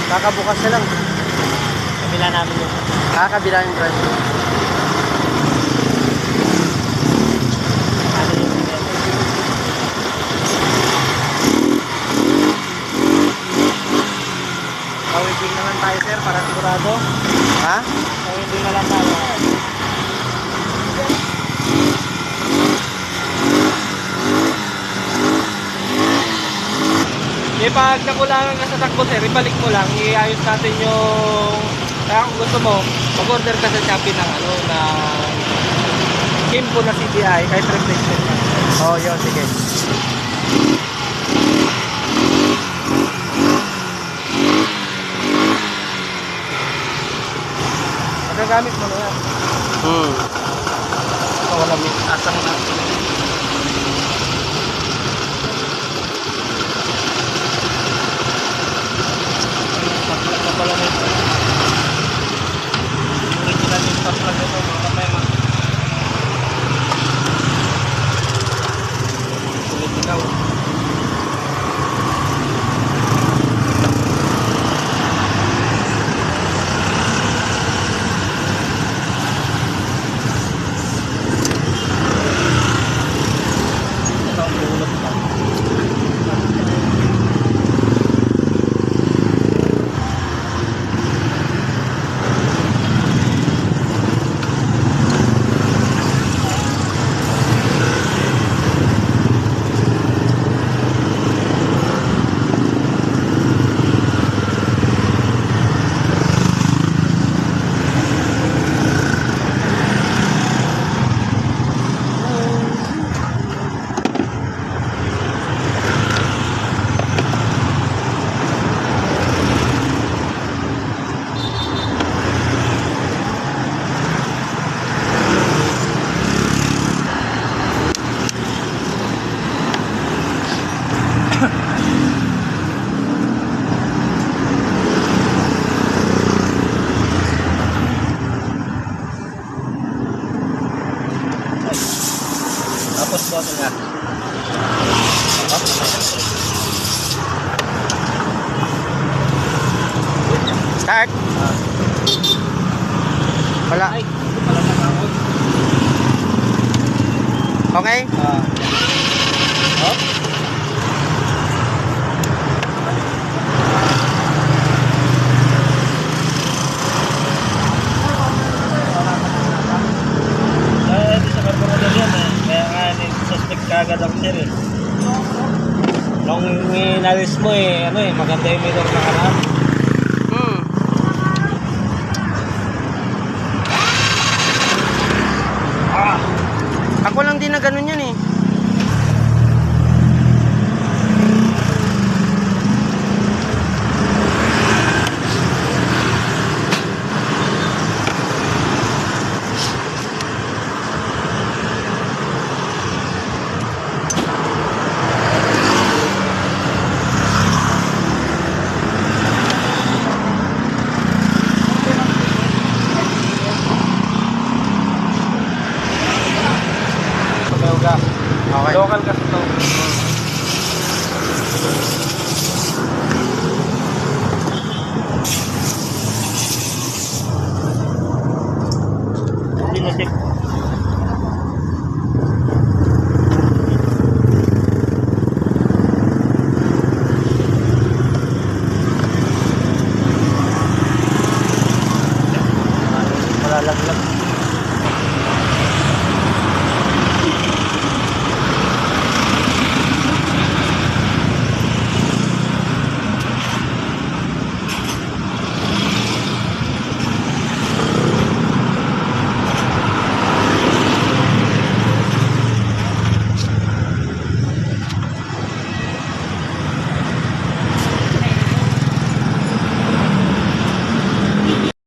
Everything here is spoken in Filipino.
Kakabukas na lang. Kabila namin yun. Kakabila yung branch. Ano yun? Kawibing naman tayo sir, para sigurado. Ha? Kawibing na lang tayo. Pag nakulangan ka sa takbo sir, ibalik mo lang, iayos natin yung... Kaya kung gusto mo, mag-order ka sa Shopee ng ano, na Kimpo na CDI, kahit replacement na. Oo, yun, sige. Magagamit mo na yan. Wala may asang na. Pag-plug na pala nito. Original yung pag-plug nito, mga kapema. Sulit ikaw. Tapos bottle nga. Start. Wala. Ay, pala na ako. Okay? Oh? Di sa carburetor yan eh. Kaya nga suspect ka agad ako sir eh. Nung inalis mo eh, ano eh, maganda yung mirror na kanan.